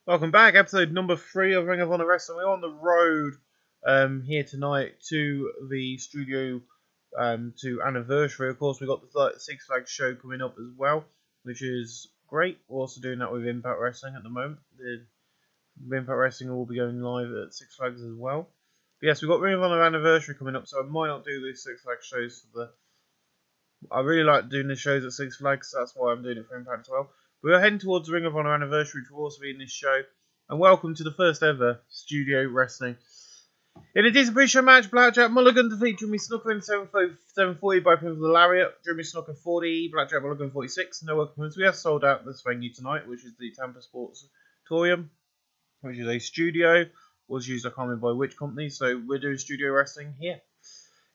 Welcome back, episode number 3 of Ring of Honor Wrestling. We're on the road here tonight to the studio to anniversary. Of course, we've got the Six Flags show coming up as well, which is great. We're also doing that with Impact Wrestling at the moment. The Impact Wrestling will be going live at Six Flags as well. But yes, we've got Ring of Honor anniversary coming up, so I might not do these Six Flags shows for the... I really like doing the shows at Six Flags, so that's why I'm doing it for Impact as well. We are heading towards the Ring of Honor anniversary, which will also be in this show. And welcome to the first ever studio wrestling. In a decent pre-show match, Blackjack Mulligan defeated Jimmy Snooker in 740 by pin for the lariat. Jimmy Snooker 40, Blackjack Mulligan 46. No welcome points. We have sold out this venue tonight, which is the Tampa Sportatorium, which is a studio. Was used, I can't remember by which company, so we're doing studio wrestling here.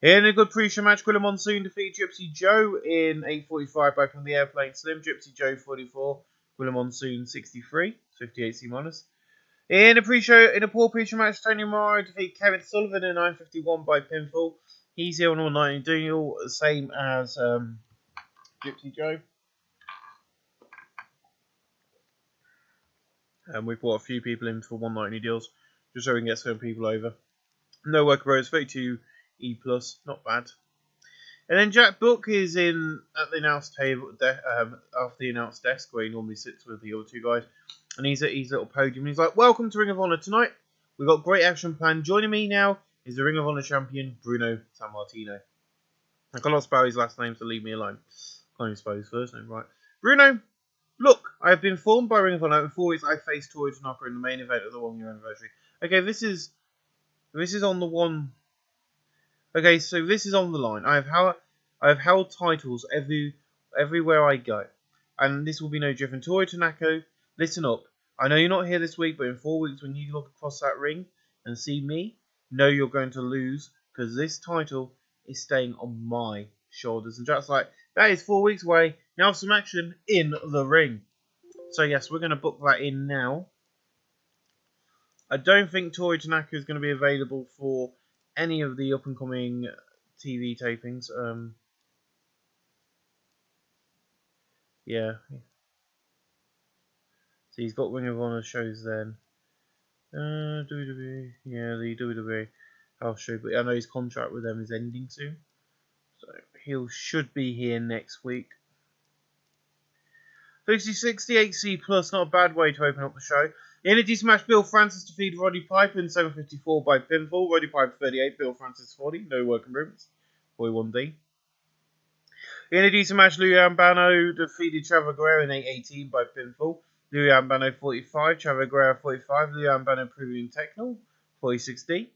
In a good pre-show match, Gwilla Monsoon defeated Gypsy Joe in 8:45 by from the Airplane Slim. Gypsy Joe 44, Gwilla Monsoon 63, 58 C minus. In a poor pre-show match, Tony Morrow defeated Kevin Sullivan in 9:51 by pinfall. He's here on all night deal, same as Gypsy Joe. And we brought a few people in for 190 deals, just so we can get some people over. No worker bros, 32 E+, not bad. And then Jack Book is in at the announce table, off the announce desk where he normally sits with the other two guys. And he's at his little podium. And he's like, "Welcome to Ring of Honor tonight. We've got great action planned. Joining me now is the Ring of Honor champion, Bruno Sammartino." I can't spell his last name, so leave me alone. Can't even spell his first name, right? "Bruno, look, I have been informed by Ring of Honor in 4 weeks I faced Tori Tanaka in the main event of the 1 year anniversary." Okay, this is on the one. Okay, so this is on the line. I have held titles everywhere I go, and this will be no different. Tori Tanaka, listen up. I know you're not here this week, but in 4 weeks, when you look across that ring and see me, know you're going to lose, because this title is staying on my shoulders. And Jack's like, that is 4 weeks away. Now some action in the ring. So yes, we're going to book that in now. I don't think Tori Tanaka is going to be available for any of the up-and-coming TV tapings. Yeah. So he's got Ring of Honor shows then. WWE. Yeah, the WWE house show. But I know his contract with them is ending soon. So he should be here next week. 68C plus, not a bad way to open up the show. In a decent match, Bill Francis defeated Roddy Piper in 7:54 by pinfall. Roddy Piper 38, Bill Francis 40. No work improvements. Boy 1D. In a decent match, Louis Ambano defeated Chavo Guerrero in 8:18 by pinfall. Louis Ambano 45, Chavo Guerrero 45. Louis Ambano proving technical 46D.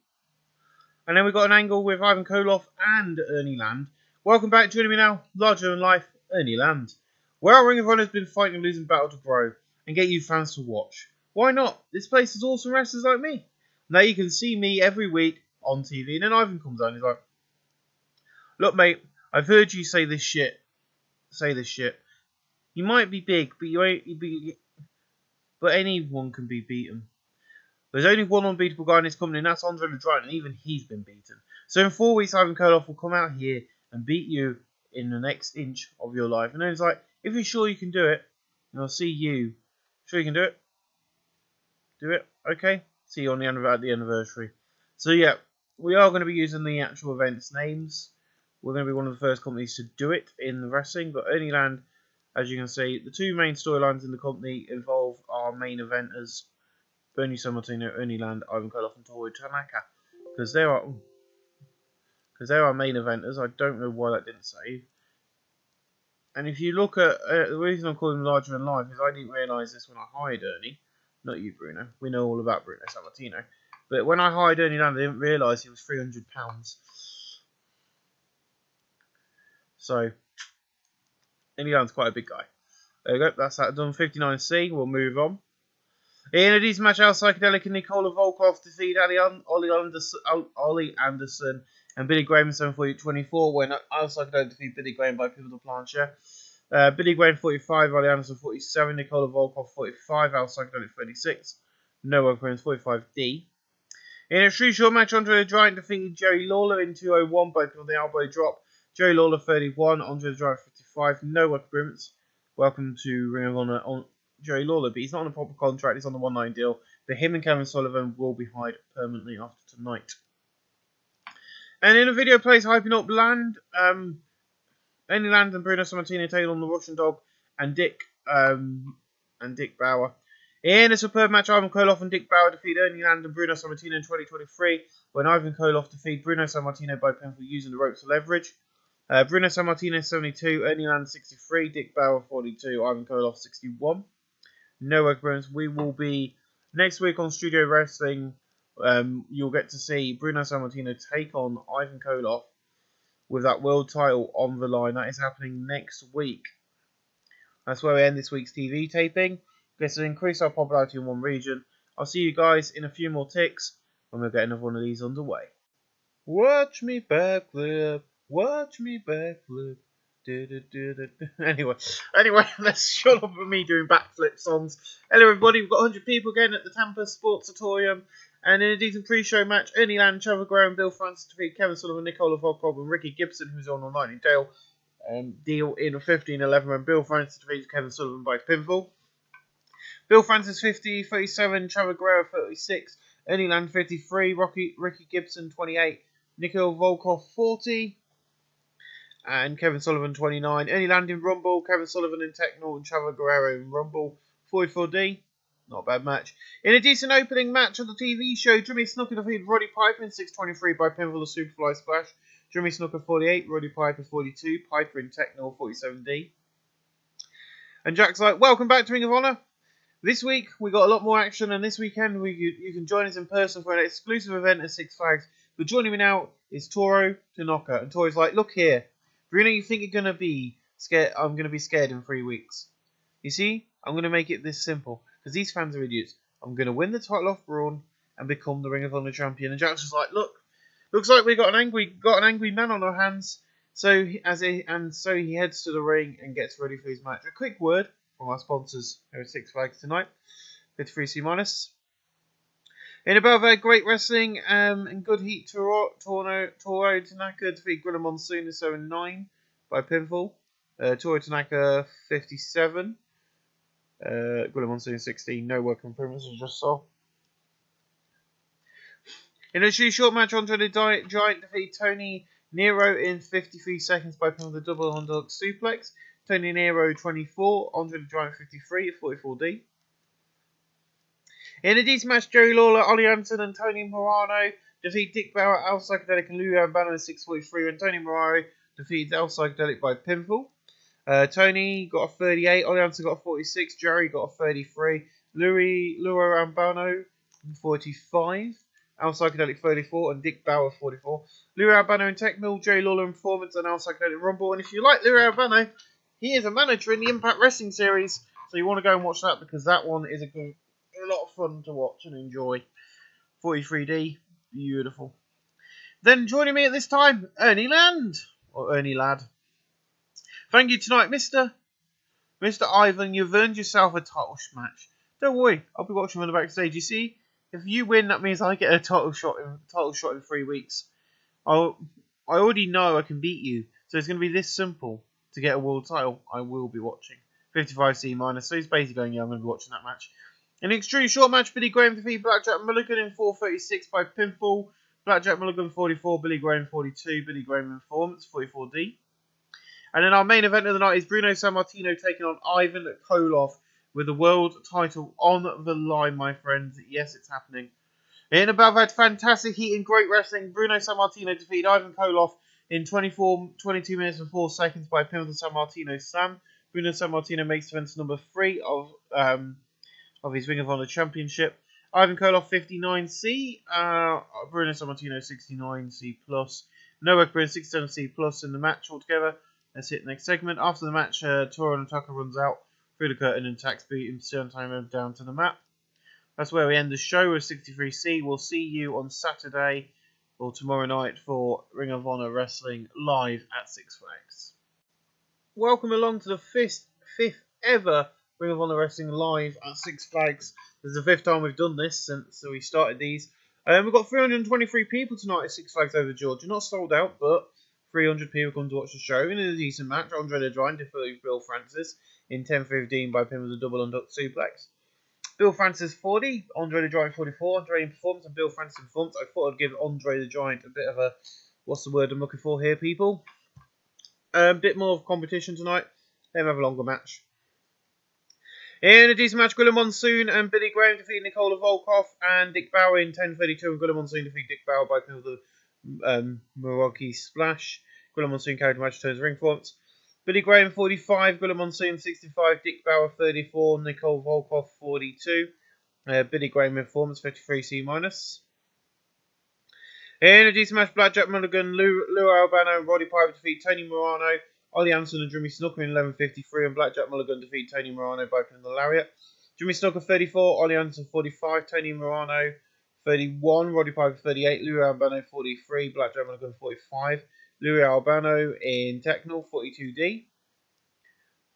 And then we got an angle with Ivan Koloff and Ernie Land. Welcome back, joining me now, larger than life, Ernie Land. Well, Ring of Honor has been fighting a losing battle to grow and get you fans to watch. Why not? This place is awesome wrestlers like me. Now you can see me every week on TV. And then Ivan comes on and he's like, "Look, mate, I've heard you say this shit. You might be big, but you ain't be. But anyone can be beaten. There's only one unbeatable guy in this company, and that's Andre the Giant, and even he's been beaten. So in 4 weeks, Ivan Koloff will come out here and beat you in the next inch of your life." And then he's like, "If you're sure you can do it, and I'll see you. Sure you can do it? Do it? Okay. See you on at the anniversary." So yeah, we are going to be using the actual events names. We're going to be one of the first companies to do it in the wrestling. But Ernie Land, as you can see, the two main storylines in the company involve our main eventers, Bernie Sammartino, Ernie Land, Ivan Koloff, and Tori Tanaka. Because they are main eventers. I don't know why that didn't save. And if you look at the reason I'm calling him larger than life is I didn't realise this when I hired Ernie. Not you, Bruno. We know all about Bruno Sammartino. But when I hired Ernie Land, I didn't realise he was £300. So, Ernie Land's quite a big guy. There we go. That's that done. 59C. We'll move on. In a decent match, Al Psychedelic and Nikola Volkov defeat Ollie Anderson and Billy Graham in 7:24 when Al Psychedelic defeat Billy Graham by pivotal plancher. Billy Graham 45, Ollie Anderson 47, Nikola Volkov 45, Al Psychedelic 36, Noah Prince 45D. In a street short match, Andre the Giant defeated Jerry Lawler in 2:01 by the elbow drop. Jerry Lawler 31, Andre the Giant 55, no agreements. Welcome to Ring of Honor Jerry Lawler, but he's not on a proper contract. He's on the 1-9 deal. But him and Kevin Sullivan will be hired permanently after tonight. And in a video place hyping up Ernie Land and Bruno Sammartino taking on the Russian Dog and Dick Bauer. In a superb match, Ivan Koloff and Dick Bauer defeat Ernie Land and Bruno Sammartino in 2023, when Ivan Koloff defeated Bruno Sammartino by pinfall using the ropes to leverage. Bruno Sammartino 72, Ernie Land 63, Dick Bauer 42, Ivan Koloff 61. No work Bruins. We will be next week on Studio Wrestling. You'll get to see Bruno Sammartino take on Ivan Koloff with that world title on the line. That is happening next week. That's where we end this week's TV taping. Let's increase our popularity in one region. I'll see you guys in a few more ticks when we get another one of these underway. Watch me backflip. Watch me backflip. Anyway, let's shut up with me doing backflip songs. Hello everybody, we've got 100 people again at the Tampa Sportsatorium. And in a decent pre-show match, Ernie Land, Trevor Guerrero and Bill Francis defeat Kevin Sullivan, Nicola Volkov and Ricky Gibson, who's on 19 deal in a 15-11 when Bill Francis defeats Kevin Sullivan by pinfall. Bill Francis 50, 37, Trevor Guerrero 36, Ernie Land 53, Ricky Gibson 28, Nicola Volkov 40, and Kevin Sullivan 29. Ernie Land in Rumble, Kevin Sullivan in Techno, and Trevor Guerrero in Rumble 44D. Not a bad match. In a decent opening match of the TV show, Jimmy Snuka defeated Roddy Piper in 6:23 by pinfall the Superfly Splash. Jimmy Snuka 48, Roddy Piper 42, Piper in Techno 47D. And Jack's like, welcome back to Ring of Honor. This week we got a lot more action, and this weekend you can join us in person for an exclusive event at Six Flags. But joining me now is Toro Tanaka, and Toro's like, look here, Bruno, you think you're gonna be scared? I'm gonna be scared in 3 weeks. You see, I'm gonna make it this simple. Because these fans are idiots. I'm going to win the title off Braun and become the Ring of Honor champion. And Jack's just like, look, looks like we got an angry man on our hands. So he heads to the ring and gets ready for his match. A quick word from our sponsors here at Six Flags tonight. 53C minus. In above great wrestling and good heat, Toro Tanaka defeat Gorilla Monsoon in 7-9 by pinfall. Toro Tanaka 57. Gorilla Monsoon 16, no work improvements, as I just saw. In a short match, Andre the Giant defeat Tony Nero in 53 seconds by pinning the double underhook suplex. Tony Nero 24, Andre the Giant 53 at 44D. In a decent match, Jerry Lawler, Ollie Anderson and Tony Morano defeat Dick Bauer, Al Psychedelic and Lou Albano in 6:43 when Tony Morano defeats Al Psychedelic by pinfall. Tony got a 38, Ollie Anderson got a 46, Jerry got a 33, Luo Albano 45, Al Psychedelic 34, and Dick Bauer 44. Luo Albano in Tech Mill, Jerry Lawler in Performance, and Al Psychedelic Rumble. And if you like Luo Albano, he is a manager in the Impact Wrestling series, so you want to go and watch that because that one is a lot of fun to watch and enjoy. 43D, beautiful. Then joining me at this time, Ernie Land, or Ernie Ladd. Thank you tonight, Mr. Ivan. You've earned yourself a title match. Don't worry, I'll be watching on the backstage. You see, if you win, that means I get a title shot in 3 weeks. I already know I can beat you, so it's going to be this simple to get a world title. I will be watching 55C minus. So he's basically going, yeah, I'm going to be watching that match. An extremely short match. Billy Graham defeated Blackjack Mulligan in 4:36 by pinfall. Blackjack Mulligan 44, Billy Graham 42, Billy Graham in Performance 44D. And then our main event of the night is Bruno Sammartino taking on Ivan Koloff with the world title on the line, my friends. Yes, it's happening. In above had fantastic heat and great wrestling. Bruno Sammartino defeated Ivan Koloff in 22 minutes and 4 seconds by pinfall Sammartino Sam. Bruno Sammartino makes event number 3 of his Ring of Honor Championship. Ivan Koloff 59C, Bruno Sammartino 69C+. Noah Bruno 67C+ in the match altogether. Let's hit the next segment. After the match, Toro Nataka runs out through the curtain and attacks beat him sometime down to the mat. That's where we end the show with 63C. We'll see you on Saturday or tomorrow night for Ring of Honor Wrestling live at Six Flags. Welcome along to the fifth ever Ring of Honor Wrestling live at Six Flags. This is the 5th time we've done this since we started these. We've got 323 people tonight at Six Flags over Georgia. Not sold out, but 300 people come to watch the show. In a decent match, Andre the Giant defeated Bill Francis. in 10:15 by pin with a double unduct suplex. Bill Francis 40, Andre the Giant 44, Andre in performance and Bill Francis in performance. I thought I'd give Andre the Giant a bit of a, what's the word I'm looking for here, people? A bit more of competition tonight. Let them have a longer match. In a decent match, Gwilla Monsoon and Billy Graham defeat Nikola Volkov and Dick Bauer in 10:32, and Gwilla Monsoon defeat Dick Bauer by pin with the Milwaukee Splash. Gwilla Monsoon carried the match to his ring performance. Billy Graham 45, Gwilla Monsoon 65, Dick Bauer 34, Nicole Volkov 42. Billy Graham in performance 53C minus. In a decent match, Blackjack Mulligan, Lou Albano and Roddy Piper defeat Tony Morano, Ollie Anderson and Jimmy Snooker in 11:53, and Blackjack Mulligan defeat Tony Morano by pin the lariat. Jimmy Snooker 34, Ollie Anderson 45, Tony Morano 31, Roddy Piper 38, Lou Albano 43, Blackjack Mulligan 45. Louis Albano in Technical, 42D.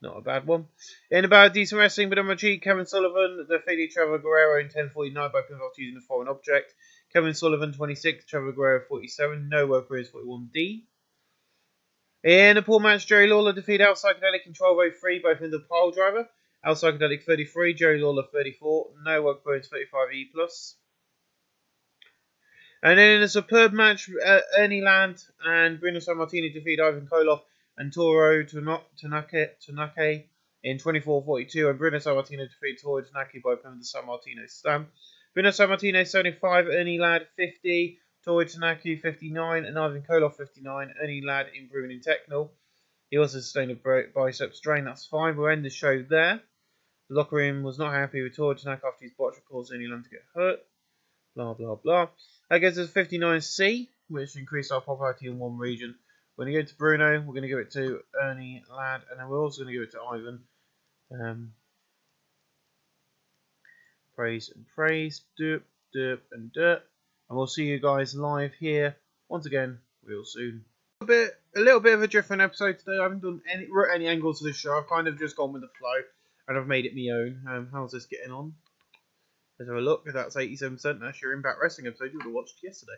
Not a bad one. In about decent wrestling, but on my cheek, Kevin Sullivan defeated Trevor Guerrero in 10:49 by pinfall using a foreign object. Kevin Sullivan 26, Trevor Guerrero 47. No worker is 41D. In a pool match, Jerry Lawler defeated Al Psychedelic in 12:03 by pin the pile driver. Al Psychedelic 33, Jerry Lawler 34. No worker is 35E plus. And then in a superb match, Ernie Land and Bruno Sammartino defeat Ivan Koloff and Toru Tanaka in 24:42, and Bruno Sammartino defeat Toru Tanaka by pin with the Sammartino stamp. Bruno Sammartino 75, Ernie Ladd 50, Toru Tanaka 59, and Ivan Koloff 59. Ernie Ladd improving in technical. He also sustained a bicep strain, that's fine. We'll end the show there. The locker room was not happy with Toru Tanaka after his botch caused Ernie Ladd to get hurt. Blah, blah, blah. That gives us 59C, which increased our popularity in one region. We're going to go to Bruno, we're going to give it to Ernie Ladd, and then we're also going to give it to Ivan. Praise and praise, derp, derp, and derp. And we'll see you guys live here once again real soon. A little bit of a different episode today. I haven't done any angles to this show. I've kind of just gone with the flow, and I've made it my own. How's this getting on? Let's have a look. That's 87%. That's your Impact Wrestling episode you would have watched yesterday.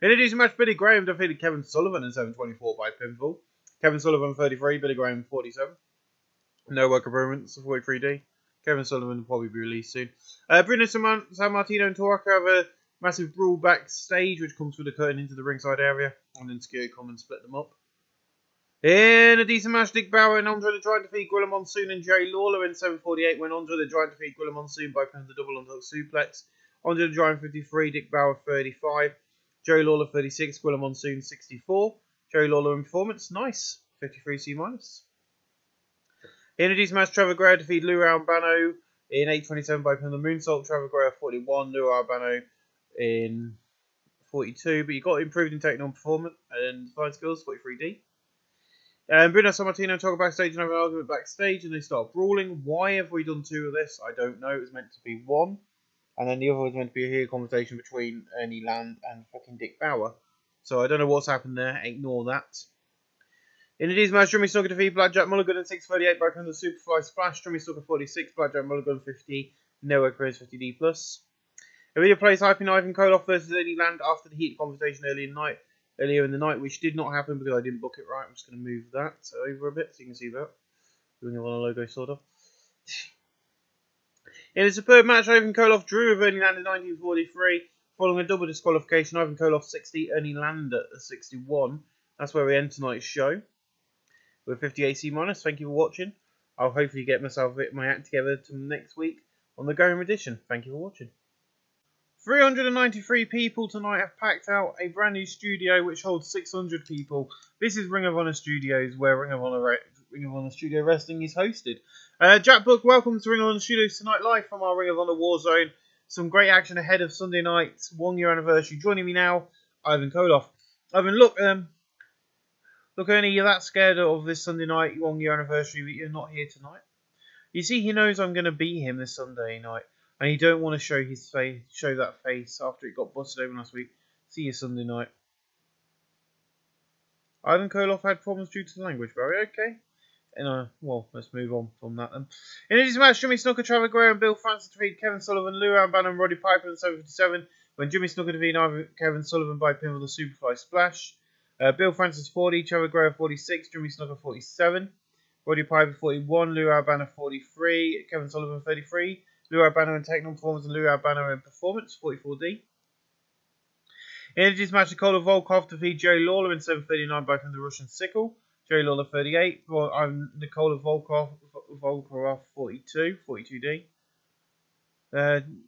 In a decent match, Billy Graham defeated Kevin Sullivan in 7:24 by pinfall. Kevin Sullivan 33, Billy Graham 47. No work improvements, 43D. Kevin Sullivan will probably be released soon. Bruno Sammartino and Toraka have a massive brawl backstage, which comes through the curtain into the ringside area, and then security come and split them up. In a decent match, Dick Bauer and Andre the Giant defeat Gwilla Monsoon and Jerry Lawler in 7:48 when Andre the Giant defeat Gwilla Monsoon by pin the double unhook suplex. Andre the Giant 53, Dick Bauer 35, Jerry Lawler 36, Gwilla Monsoon 64. Jerry Lawler in performance, nice, 53C minus. In a decent match, Trevor Guerrero defeat Lou Albano in 8:27 by pin the moonsault. Trevor Guerrero 41, Lou Albano in 42, but you got improved in technical performance and fine skills, 43D. Bruno Sammartino talk backstage and have an argument backstage, and they start brawling. Why have we done two of this? I don't know. It was meant to be one, and then the other was meant to be a here conversation between Ernie Land and fucking Dick Bauer. So I don't know what's happened there. Ignore that. In the D's match, Jimmy Snooker defeat Blackjack Mulligan in 6:38 by pin the Superfly Splash. Jimmy Snooker 46, Blackjack Mulligan 50, Noah Chris 50D plus. A video plays hyping Ivan Koloff versus Ernie Land after the heated conversation earlier in the night, which did not happen because I didn't book it right. I'm just going to move that over a bit so you can see that. Doing it on a logo, sort of. In a superb match, Ivan Koloff drew with Ernie Land in 1943. Following a double disqualification, Ivan Koloff 60, Ernie Land at 61. That's where we end tonight's show. With 50AC minus. Thank you for watching. I'll hopefully get my act together to next week on the Going Edition. Thank you for watching. 393 people tonight have packed out a brand new studio which holds 600 people. This is Ring of Honor Studios, where Ring of Honor Studio Wrestling is hosted. Jack Book, welcome to Ring of Honor Studios tonight, live from our Ring of Honor Warzone. Some great action ahead of Sunday night's 1 year anniversary. Joining me now, Ivan Koloff. Ivan, look, Ernie, you're that scared of this Sunday night 1 year anniversary, but you're not here tonight. You see, he knows I'm going to beat him this Sunday night. And you don't want to show that face after it got busted open last week. See you Sunday night. Ivan Koloff had problems due to the language barrier. Okay. And well, let's move on from that then. In this match, Jimmy Snooker, Trevor Guerrero, and Bill Francis defeat Kevin Sullivan, Lou Albano, and Roddy Piper in 7:57 when Jimmy Snooker defeated Kevin Sullivan by pin with a Superfly Splash. Bill Francis 40, Trevor Guerrero 46, Jimmy Snooker 47. Roddy Piper 41, Lou Albano 43, Kevin Sullivan 33, Lou Albano in technical performance and Lou Albano in performance 44D. Energies match Nikola Volkov defeat Jerry Lawler in 7:39 by from the Russian Sickle. Jerry Lawler 38. I'm Nikola Volkov 42, 42D.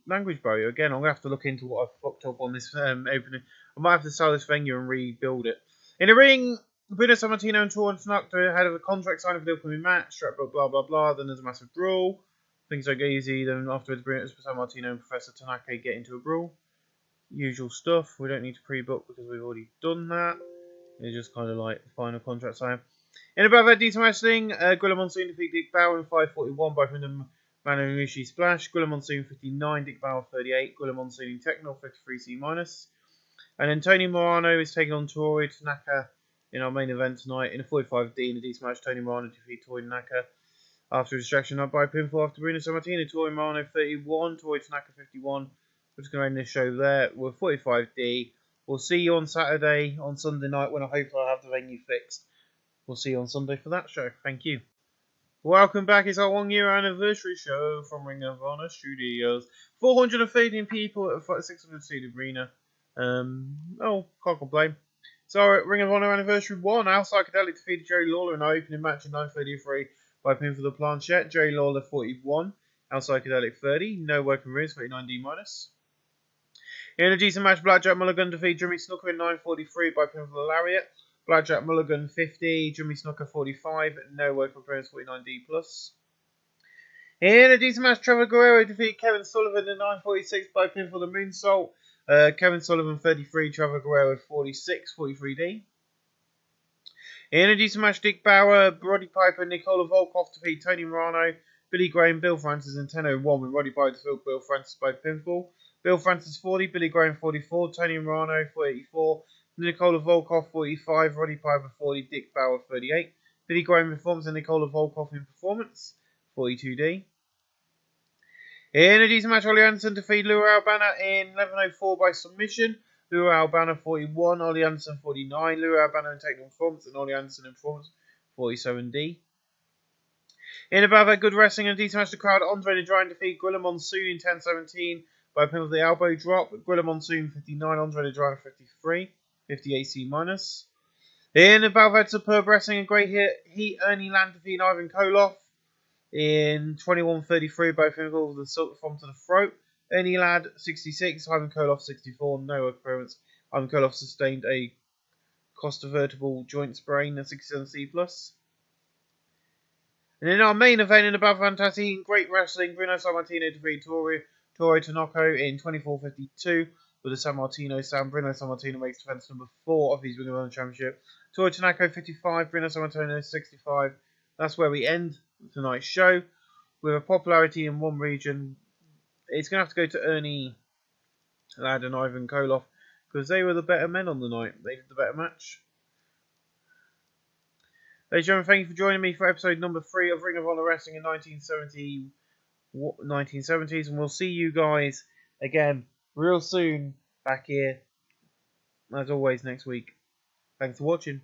Language barrier again. I'm gonna have to look into what I've fucked up on this opening. I might have to sell this venue and rebuild it. In the ring, Bruno Sammartino and Torrance Tanaka had a contract signing for the upcoming match. Strap blah blah blah. Then there's a massive brawl. Things don't get easy. Then afterwards, Bruno Sammartino and Professor Tanaka get into a brawl. Usual stuff. We don't need to pre-book because we've already done that. It's just kind of like the final contract sign. In above that decent wrestling, Gorilla Monsoon defeat Dick Bauer in 5:41 by Manu Mishi Splash. Gorilla Monsoon 59, Dick Bauer 38. Gorilla Monsoon in Techno 53C minus. And then Tony Morano is taking on Toru Tanaka in our main event tonight in a 45D in a decent match. Tony Morano defeat Toru Tanaka after a distraction up by pinfall after Bruno Sammartino. Toru Morano 31, Toru Tanaka 51. We're just going to end this show there. We're 45D. We'll see you on Saturday, on Sunday night, when I hope I'll have the venue fixed. We'll see you on Sunday for that show. Thank you. Welcome back. It's our 1 year anniversary show from Ring of Honor Studios. 413 people at a 600 seat arena. Can't complain. So, Ring of Honor Anniversary 1, Al Psychedelic defeated Jerry Lawler in our opening match in 9:33 by pin for the planchette. Jerry Lawler 41, Al Psychedelic 30, no working rings 39D minus. In a decent match, Blackjack Mulligan defeated Jimmy Snooker in 9:43 by pin for the lariat. Blackjack Mulligan 50, Jimmy Snooker 45, no working appearance 49D plus. In a decent match, Trevor Guerrero defeated Kevin Sullivan in 9:46 by pin for the moonsault. Kevin Sullivan 33, Trevor Guerrero 46, 43D. In a decent match, Dick Bauer, Roddy Piper, Nikola Volkov defeat Tony Morano, Billy Graham, Bill Francis in 10:01 with Roddy Piper defeat Bill Francis by pinfall. Bill Francis 40, Billy Graham 44, Tony Morano 84, Nikola Volkov 45, Roddy Piper 40, Dick Bauer 38, Billy Graham in performance and Nikola Volkov in performance 42D. In a decent match, Ollie Anderson defeated Lou Albano in 11:04 by submission. Lou Albano 41, Ollie Anderson 49, Lou Albano in technical performance and Ollie Anderson in performance 47D. In above that good wrestling and a decent match, the crowd, Andre the Giant defeat Gorilla Monsoon in 10:17 by a pin of the elbow drop. Gorilla Monsoon 59, Andre the Giant 53, 58C minus. In above that superb wrestling and great heat, Ernie Land defeating Ivan Koloff in 21:33 by pinfall of the silk from to the throat. Ernie Ladd 66, Ivan Koloff 64, no appearance. Ivan Koloff sustained a costovertebral joint sprain at 67C plus. And in our main event in above fantasy great wrestling, Bruno Sammartino defeated Toru Tanaka in 24:52 with a Sammartino Sam. Bruno Sammartino makes defense number 4 of his Ring of Honor Championship. Toru Tanaka 55, Bruno Sammartino 65. That's where we end tonight's show. With a popularity in one region, it's going to have to go to Ernie Ladd and Ivan Koloff because they were the better men on the night. They did the better match. Ladies and gentlemen, thank you for joining me for episode number 3 of Ring of Honor Wrestling in 1970s, and we'll see you guys again real soon back here, as always, next week. Thanks for watching.